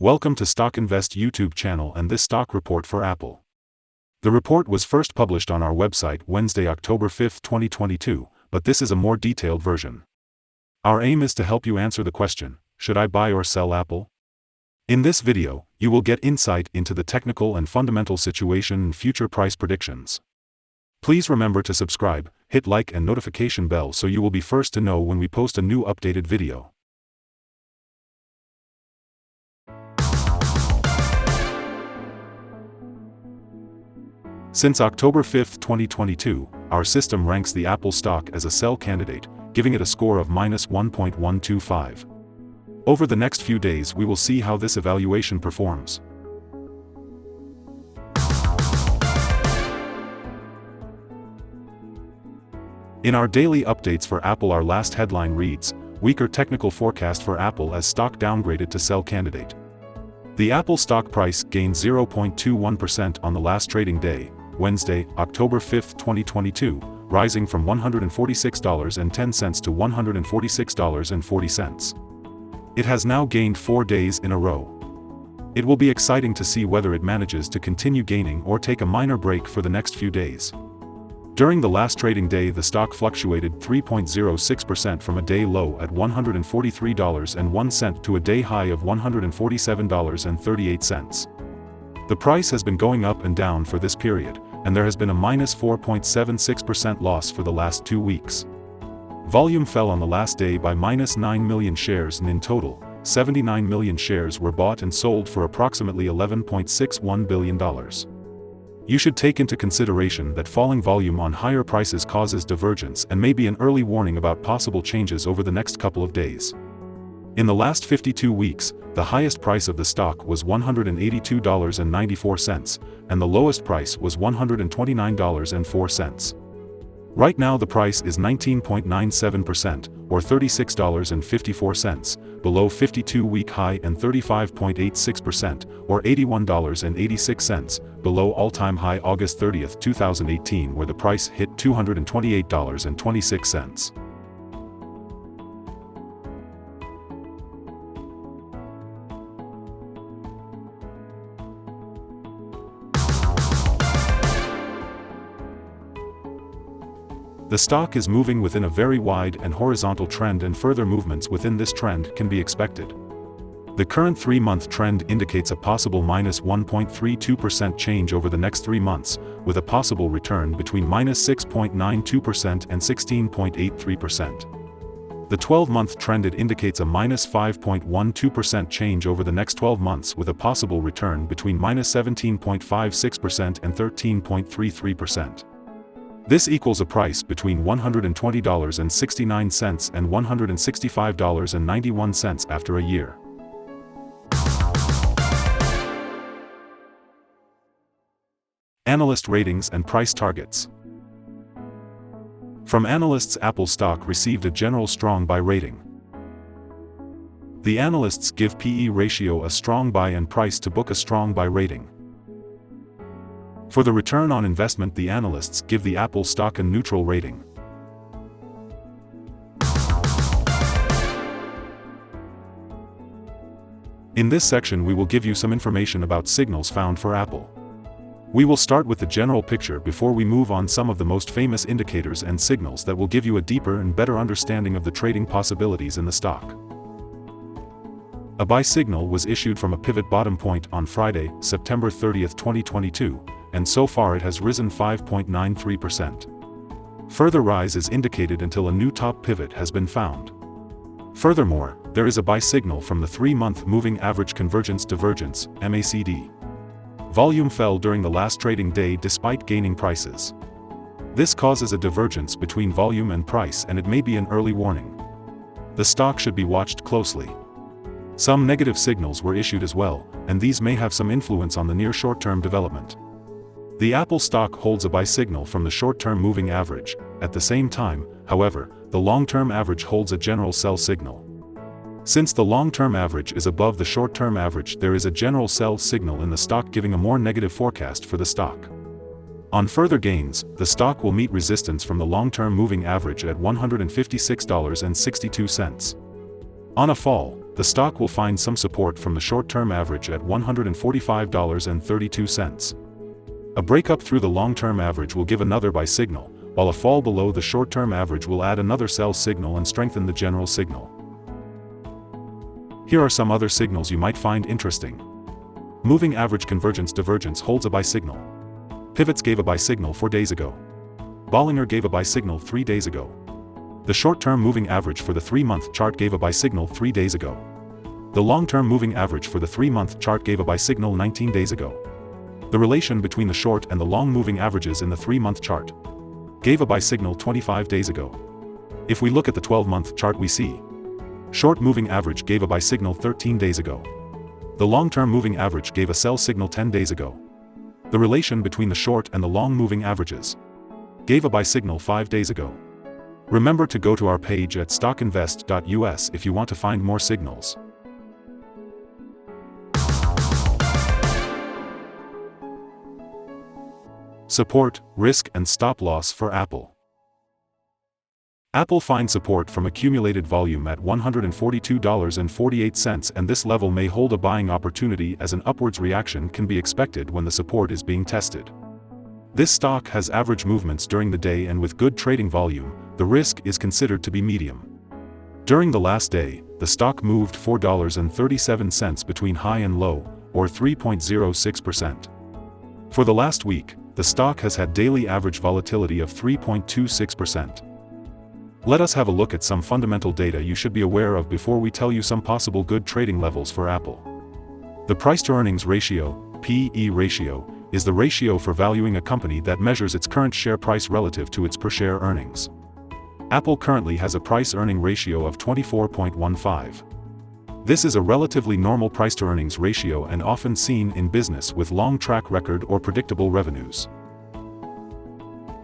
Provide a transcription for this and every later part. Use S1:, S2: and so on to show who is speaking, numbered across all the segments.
S1: Welcome to StockInvest YouTube channel and this stock report for Apple. The report was first published on our website Wednesday, October 5, 2022, but this is a more detailed version. Our aim is to help you answer the question, should I buy or sell Apple? In this video, you will get insight into the technical and fundamental situation and future price predictions. Please remember to subscribe, hit like and notification bell so you will be first to know when we post a new updated video. Since October 5, 2022, our system ranks the Apple stock as a sell candidate, giving it a score of -1.125. Over the next few days we will see how this evaluation performs. In our daily updates for Apple, our last headline reads, weaker technical forecast for Apple as stock downgraded to sell candidate. The Apple stock price gained 0.21% on the last trading day, Wednesday, October 5, 2022, rising from $146.10 to $146.40. It has now gained 4 days in a row. It will be exciting to see whether it manages to continue gaining or take a minor break for the next few days. During the last trading day, the stock fluctuated 3.06% from a day low at $143.01 to a day high of $147.38. The price has been going up and down for this period, and there has been a -4.76% loss for the last 2 weeks. Volume fell on the last day by -9 million shares, and in total, 79 million shares were bought and sold for approximately $11.61 billion. You should take into consideration that falling volume on higher prices causes divergence and may be an early warning about possible changes over the next couple of days. In the last 52 weeks, the highest price of the stock was $182.94, and the lowest price was $129.04. Right now the price is 19.97%, or $36.54, below 52-week high, and 35.86%, or $81.86, below all-time high August 30, 2018, where the price hit $228.26. The stock is moving within a very wide and horizontal trend, and further movements within this trend can be expected. The current 3-month trend indicates a possible -1.32% change over the next 3 months, with a possible return between -6.92% and 16.83%. The 12-month trend indicates a -5.12% change over the next 12 months, with a possible return between -17.56% and 13.33%. This equals a price between $120.69 and $165.91 after a year. Analyst ratings and price targets. From analysts, Apple stock received a general strong buy rating. The analysts give PE ratio a strong buy and price to book a strong buy rating. For the return on investment, the analysts give the Apple stock a neutral rating. In this section we will give you some information about signals found for Apple. We will start with the general picture before we move on some of the most famous indicators and signals that will give you a deeper and better understanding of the trading possibilities in the stock. A buy signal was issued from a pivot bottom point on Friday, September 30, 2022, and so far it has risen 5.93%. Further rise is indicated until a new top pivot has been found. Furthermore, there is a buy signal from the 3-month moving average convergence divergence, MACD. Volume fell during the last trading day despite gaining prices. This causes a divergence between volume and price, and it may be an early warning. The stock should be watched closely. Some negative signals were issued as well, and these may have some influence on the near short-term development. The Apple stock holds a buy signal from the short-term moving average. At the same time, however, the long-term average holds a general sell signal. Since the long-term average is above the short-term average, there is a general sell signal in the stock, giving a more negative forecast for the stock. On further gains, the stock will meet resistance from the long-term moving average at $156.62. On a fall, the stock will find some support from the short-term average at $145.32. A breakup through the long-term average will give another buy signal, while a fall below the short-term average will add another sell signal and strengthen the general signal. Here are some other signals you might find interesting. Moving average convergence divergence holds a buy signal. Pivots gave a buy signal 4 days ago. Bollinger gave a buy signal 3 days ago. The short-term moving average for the 3-month chart gave a buy signal 3 days ago. The long-term moving average for the 3-month chart gave a buy signal 19 days ago. The relation between the short and the long moving averages in the 3-month chart gave a buy signal 25 days ago. If we look at the 12-month chart, we see short moving average gave a buy signal 13 days ago. The long-term moving average gave a sell signal 10 days ago. The relation between the short and the long moving averages gave a buy signal 5 days ago. Remember to go to our page at StockInvest.us if you want to find more signals. Support, risk and stop loss for Apple. Apple finds support from accumulated volume at $142.48, and this level may hold a buying opportunity as an upwards reaction can be expected when the support is being tested. This stock has average movements during the day, and with good trading volume, the risk is considered to be medium. During the last day, the stock moved $4.37 between high and low, or 3.06%. For the last week, the stock has had daily average volatility of 3.26%. Let us have a look at some fundamental data you should be aware of before we tell you some possible good trading levels for Apple. The price-to-earnings ratio, P/E ratio, is the ratio for valuing a company that measures its current share price relative to its per-share earnings. Apple currently has a price-earning ratio of 24.15. This is a relatively normal price-to-earnings ratio and often seen in business with long track record or predictable revenues.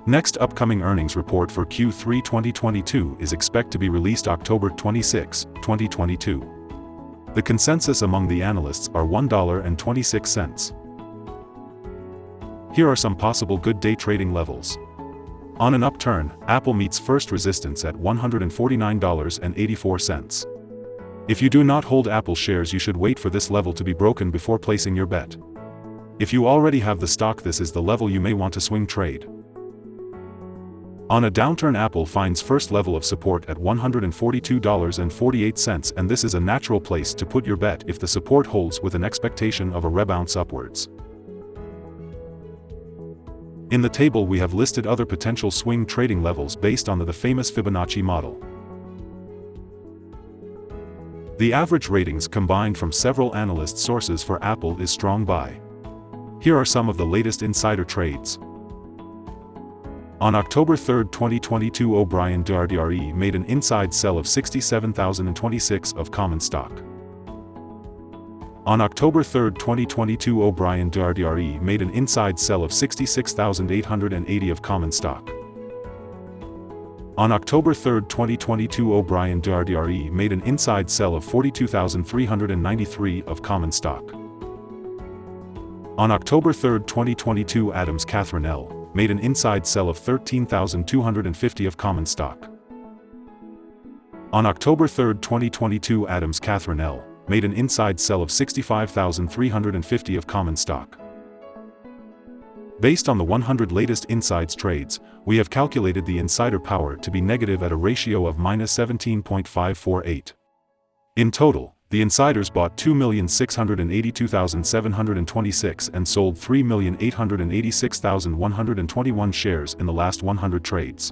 S1: Next upcoming earnings report for Q3 2022 is expected to be released October 26, 2022. The consensus among the analysts are $1.26. Here are some possible good day trading levels. On an upturn, Apple meets first resistance at $149.84. If you do not hold Apple shares, you should wait for this level to be broken before placing your bet. If you already have the stock, this is the level you may want to swing trade. On a downturn, Apple finds first level of support at $142.48, and this is a natural place to put your bet if the support holds with an expectation of a rebound upwards. In the table we have listed other potential swing trading levels based on the famous Fibonacci model. The average ratings combined from several analyst sources for Apple is strong buy. Here are some of the latest insider trades. On October 3, 2022, O'Brien DRDRE made an inside sell of 67,026 of common stock. On October 3, 2022, O'Brien DRDRE made an inside sell of 66,880 of common stock. On October 3, 2022, O'Brien DRDRE made an inside sell of 42,393 of common stock. On October 3, 2022, Adams Catherine L. made an inside sell of 13,250 of common stock. On October 3, 2022, Adams Catherine L. made an inside sell of 65,350 of common stock. Based on the 100 latest insides trades, we have calculated the insider power to be negative at a ratio of -17.548. In total, the insiders bought 2,682,726 and sold 3,886,121 shares in the last 100 trades.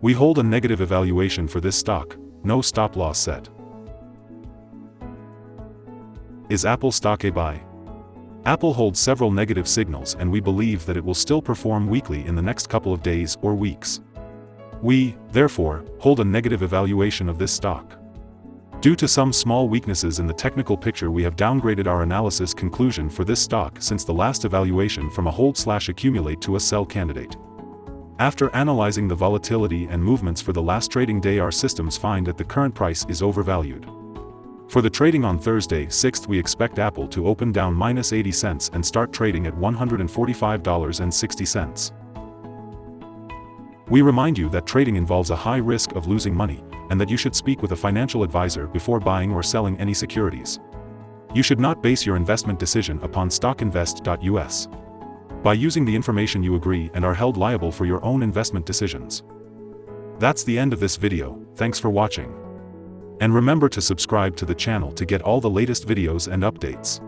S1: We hold a negative evaluation for this stock, no stop loss set. Is Apple stock a buy? Apple holds several negative signals, and we believe that it will still perform weakly in the next couple of days or weeks. We, therefore, hold a negative evaluation of this stock. Due to some small weaknesses in the technical picture, we have downgraded our analysis conclusion for this stock since the last evaluation from a hold/accumulate to a sell candidate. After analyzing the volatility and movements for the last trading day, our systems find that the current price is overvalued. For the trading on Thursday, 6th, we expect Apple to open down -80 cents and start trading at $145.60. We remind you that trading involves a high risk of losing money, and that you should speak with a financial advisor before buying or selling any securities. You should not base your investment decision upon StockInvest.us. By using the information you agree and are held liable for your own investment decisions. That's the end of this video. Thanks for watching. And remember to subscribe to the channel to get all the latest videos and updates.